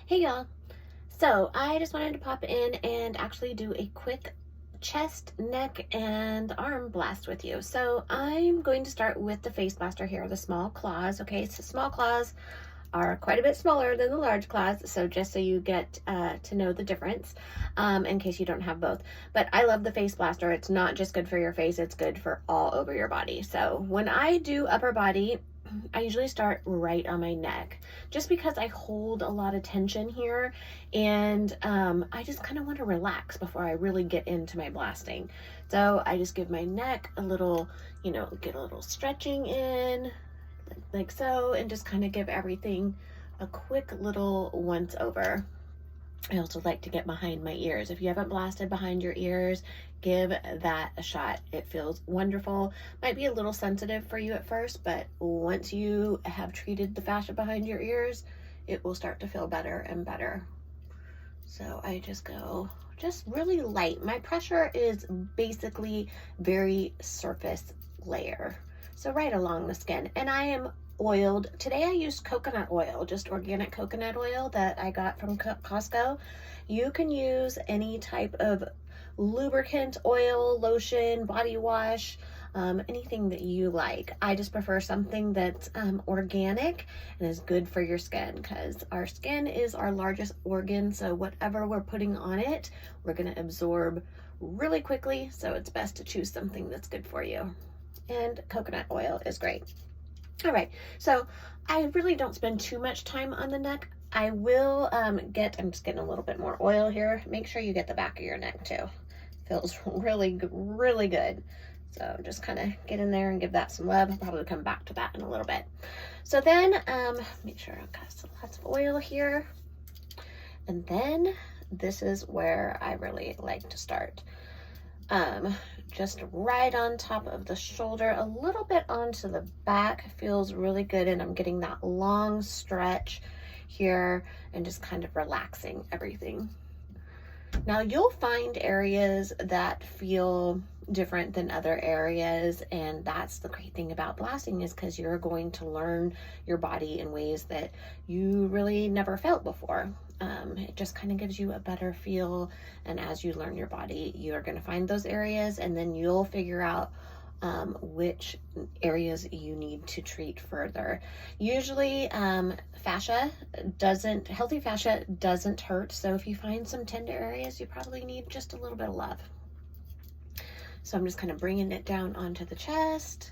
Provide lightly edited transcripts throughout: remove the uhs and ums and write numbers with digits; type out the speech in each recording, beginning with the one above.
Hey y'all. So I just wanted to pop in and actually do a quick chest, neck, and arm blast with you. So I'm going to start with the face blaster here, the small claws. Okay, so small claws are quite a bit smaller than the large claws. So just so you get to know the difference, in case you don't have both. But I love the face blaster. It's not just good for your face, it's good for all over your body. So when I do upper body, I usually start right on my neck just because I hold a lot of tension here, and I just kind of want to relax before I really get into my blasting. So I just give my neck a little, get a little stretching in like so, and just kind of give everything a quick little once over. I also like to get behind my ears. If you haven't blasted behind your ears, give that a shot. It feels wonderful. Might be a little sensitive for you at first, but once you have treated the fascia behind your ears, it will start to feel better and better. So I just go just really light. My pressure is basically very surface layer. So right along the skin. And I am oiled. Today I used coconut oil, just organic coconut oil that I got from Costco. You can use any type of lubricant, oil, lotion, body wash, anything that you like. I just prefer something that's organic and is good for your skin, because our skin is our largest organ. So whatever we're putting on it, we're going to absorb really quickly. So it's best to choose something that's good for you. And coconut oil is great. All right, so I really don't spend too much time on the neck. I will I'm just getting a little bit more oil here. Make sure you get the back of your neck too. Feels really, really good. So just kind of get in there and give that some love. I'll probably come back to that in a little bit. So then make sure I've got lots of oil here. And then this is where I really like to start. Just right on top of the shoulder, a little bit onto the back, feels really good. And I'm getting that long stretch here and just kind of relaxing everything. Now you'll find areas that feel different than other areas, and that's the great thing about blasting, is because you're going to learn your body in ways that you really never felt before. It just kind of gives you a better feel, and as you learn your body, you're going to find those areas, and then you'll figure out which areas you need to treat further. Usually healthy fascia doesn't hurt. So if you find some tender areas, you probably need just a little bit of love. So I'm just kind of bringing it down onto the chest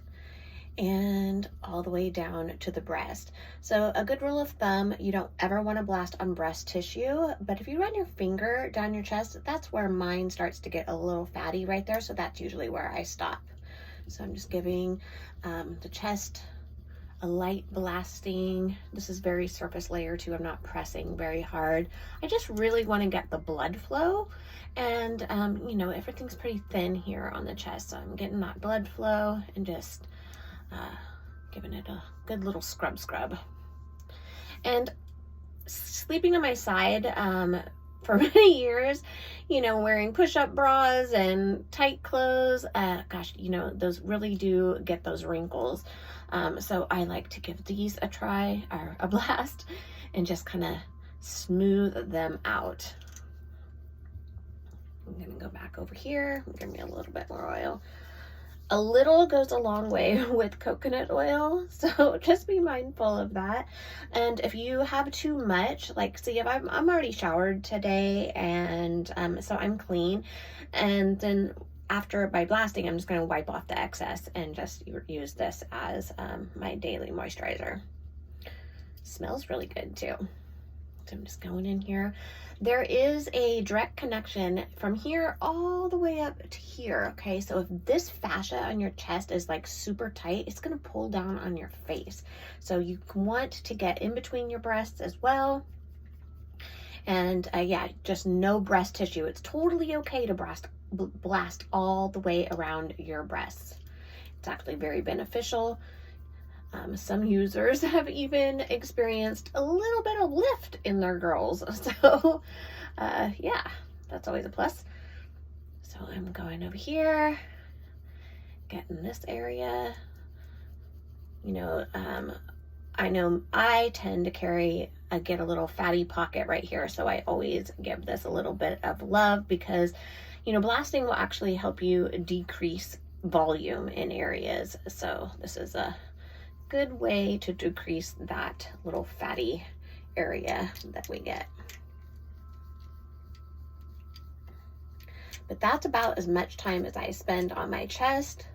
and all the way down to the breast. So a good rule of thumb, you don't ever want to blast on breast tissue, but if you run your finger down your chest, that's where mine starts to get a little fatty right there. So that's usually where I stop. So I'm just giving the chest a light blasting. This is very surface layer too. I'm not pressing very hard. I just really want to get the blood flow, and everything's pretty thin here on the chest. So I'm getting that blood flow and just giving it a good little scrub. And sleeping on my side for many years, wearing push-up bras and tight clothes, gosh, those really do get those wrinkles. So I like to give these a try, or a blast, and just kind of smooth them out. I'm gonna go back over here, give me a little bit more oil. A little goes a long way with coconut oil, so just be mindful of that. And if you have too much, like, see, if I'm already showered today, and so I'm clean, and then after by blasting, I'm just going to wipe off the excess and just use this as my daily moisturizer. Smells really good too. So I'm just going in here. There is a direct connection from here all the way up to here. Okay, so if this fascia on your chest is like super tight, it's going to pull down on your face. So you want to get in between your breasts as well. And yeah, just no breast tissue. It's totally okay to blast all the way around your breasts. It's actually very beneficial. Some users have even experienced a little bit of lift in their girls. So yeah, that's always a plus. So I'm going over here, getting this area. I know I tend to carry I get a little fatty pocket right here. So I always give this a little bit of love because, you know, blasting will actually help you decrease volume in areas. So this is a good way to decrease that little fatty area that we get. But that's about as much time as I spend on my chest.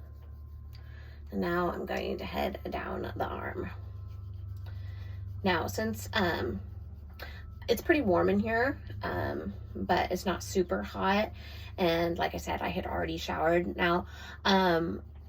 And now I'm going to head down the arm. Now, since it's pretty warm in here, but it's not super hot. And like I said, I had already showered. Now,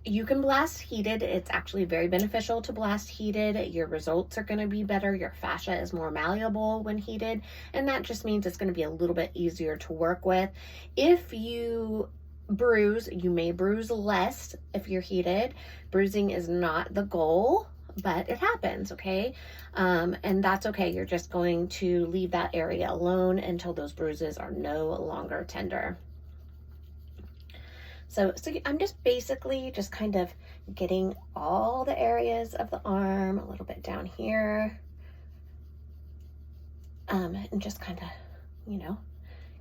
you can blast heated. It's actually very beneficial to blast heated. Your results are going to be better. Your fascia is more malleable when heated. And that just means it's going to be a little bit easier to work with. If you bruise, you may bruise less if you're heated. Bruising is not the goal, but it happens, okay? And that's okay. You're just going to leave that area alone until those bruises are no longer tender. So I'm just basically just kind of getting all the areas of the arm, a little bit down here, and just kind of, you know,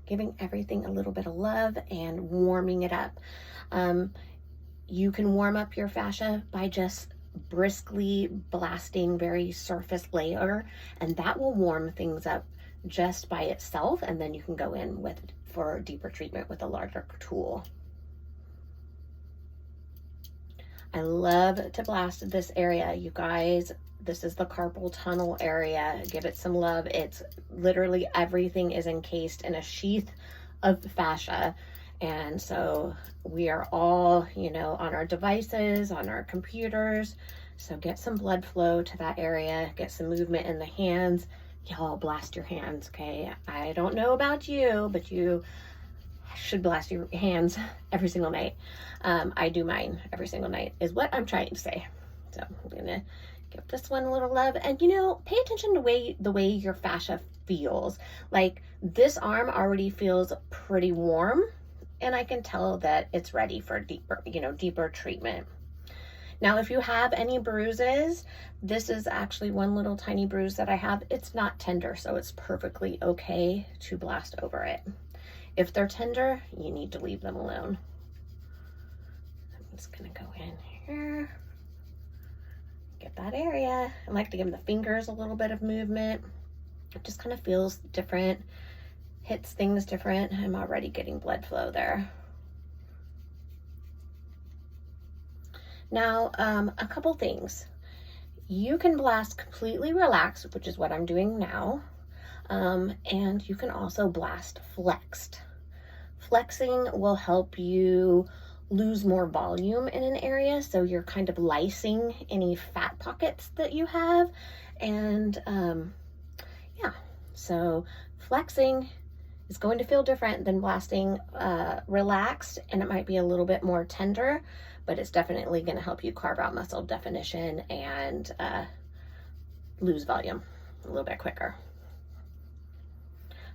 giving everything a little bit of love and warming it up. You can warm up your fascia by just briskly blasting very surface layer, and that will warm things up just by itself, and then you can go in for deeper treatment with a larger tool. I love to blast this area, you guys. This is the carpal tunnel area. Give it some love. It's literally everything is encased in a sheath of fascia. And so we are all, you know, on our devices, on our computers. So get some blood flow to that area, get some movement in the hands. Y'all blast your hands, okay? I don't know about you, but you should blast your hands every single night. I do mine every single night is what I'm trying to say. So I'm gonna give this one a little love, and you know, pay attention to the way your fascia feels. Like this arm already feels pretty warm, and I can tell that it's ready for deeper treatment. Now, if you have any bruises, this is actually one little tiny bruise that I have. It's not tender, so it's perfectly okay to blast over it. If they're tender, you need to leave them alone. I'm just gonna go in here, get that area. I like to give the fingers a little bit of movement. It just kind of feels different, hits things different. I'm already getting blood flow there. Now, a couple things. You can blast completely relaxed, which is what I'm doing now. And you can also blast flexed. Flexing will help you lose more volume in an area, so you're kind of lysing any fat pockets that you have. And yeah, so flexing is going to feel different than blasting relaxed, and it might be a little bit more tender, but it's definitely going to help you carve out muscle definition and lose volume a little bit quicker.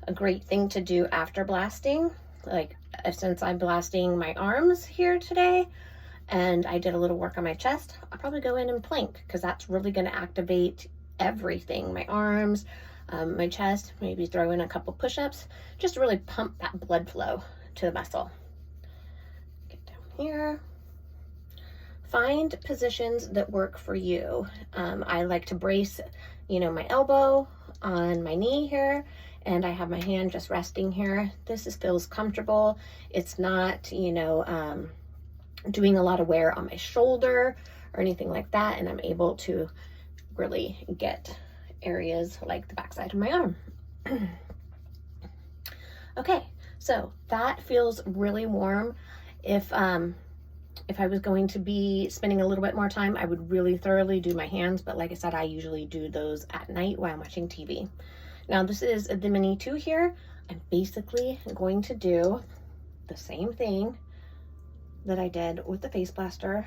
A great thing to do after blasting, like since I'm blasting my arms here today and I did a little work on my chest, I'll probably go in and plank, because that's really going to activate everything, my arms, my chest. Maybe throw in a couple push-ups just to really pump that blood flow to the muscle. Get down here. Find positions that work for you. I like to brace, you know, my elbow on my knee here, and I have my hand just resting here. This feels comfortable. It's not, you know, doing a lot of wear on my shoulder or anything like that, and I'm able to really get areas like the backside of my arm. Okay, so that feels really warm. If I was going to be spending a little bit more time, I would really thoroughly do my hands, but like I said, I usually do those at night while I'm watching TV. Now this is the Mini 2 here. I'm basically going to do the same thing that I did with the Face Blaster,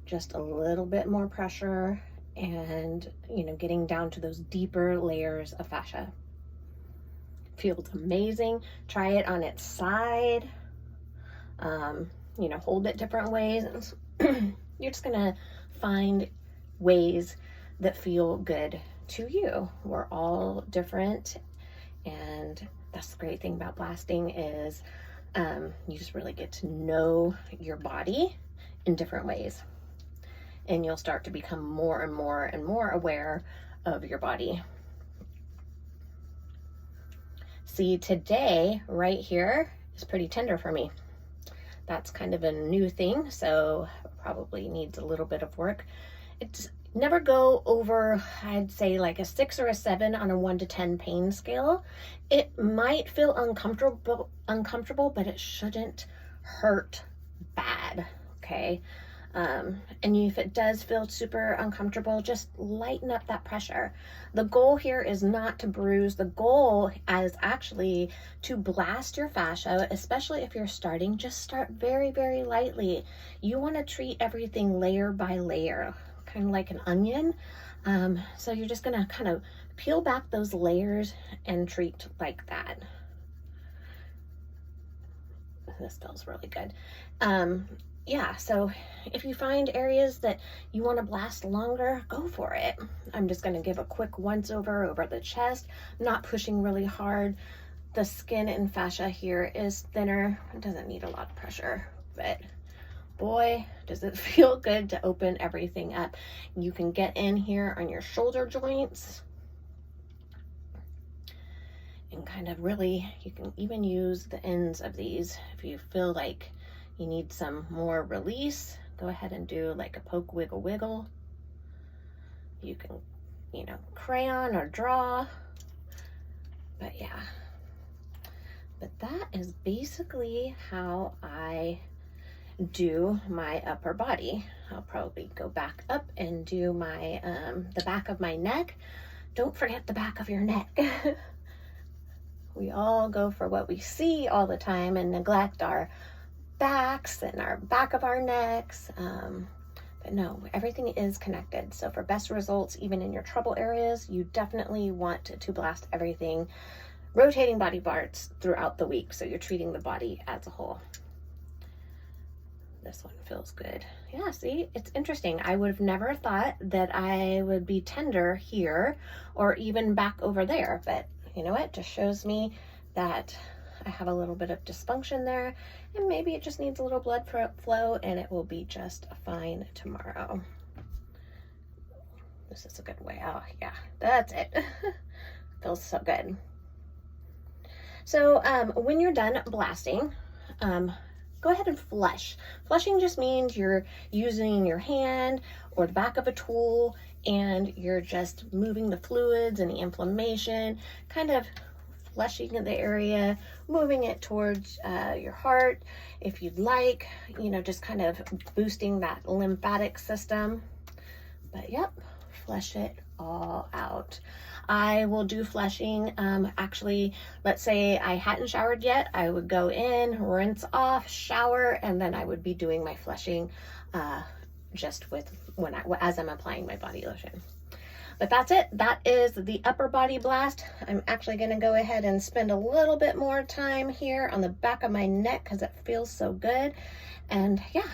just a little bit more pressure and, you know, getting down to those deeper layers of fascia. Feels amazing. Try it on its side. You know, hold it different ways. You're just gonna find ways that feel good to you. We're all different, and that's the great thing about blasting is you just really get to know your body in different ways, and you'll start to become more and more and more aware of your body. See, today right here is pretty tender for me. That's kind of a new thing, so probably needs a little bit of work. It's never go over, I'd say, like a 6 or a 7 on a 1 to 10 pain scale. It might feel uncomfortable, but it shouldn't hurt bad, okay? And if it does feel super uncomfortable, just lighten up that pressure. The goal here is not to bruise. The goal is actually to blast your fascia, especially if you're starting. Just start very, very lightly. You want to treat everything layer by layer, kind of like an onion. So you're just going to kind of peel back those layers and treat like that. This feels really good. Yeah, so if you find areas that you want to blast longer, go for it. I'm just going to give a quick once over the chest, not pushing really hard. The skin and fascia here is thinner. It doesn't need a lot of pressure, but boy, does it feel good to open everything up. You can get in here on your shoulder joints and kind of really, you can even use the ends of these if you feel like you need some more release. Go ahead and do like a poke, wiggle, wiggle. You can, crayon or draw. But yeah. But that is basically how I do my upper body. I'll probably go back up and do my the back of my neck. Don't forget the back of your neck. We all go for what we see all the time and neglect our backs and our back of our necks. But no, everything is connected. So for best results, even in your trouble areas, you definitely want to blast everything, rotating body parts throughout the week. So you're treating the body as a whole. This one feels good. Yeah, see, it's interesting. I would have never thought that I would be tender here or even back over there, but you know what? Just shows me that I have a little bit of dysfunction there, and maybe it just needs a little blood flow, and it will be just fine tomorrow. This is a good way. Oh yeah, that's it. Feels so good. So when you're done blasting, go ahead and flush. Flushing just means you're using your hand or the back of a tool, and you're just moving the fluids and the inflammation, kind of flushing the area, moving it towards your heart if you'd like, just kind of boosting that lymphatic system. But yep, flush it all out. I will do flushing. Actually, let's say I hadn't showered yet, I would go in, rinse off, shower, and then I would be doing my flushing just as I'm applying my body lotion. But that's it. That is the upper body blast. I'm actually going to go ahead and spend a little bit more time here on the back of my neck because it feels so good. And yeah,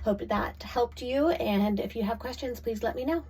hope that helped you. And if you have questions, please let me know.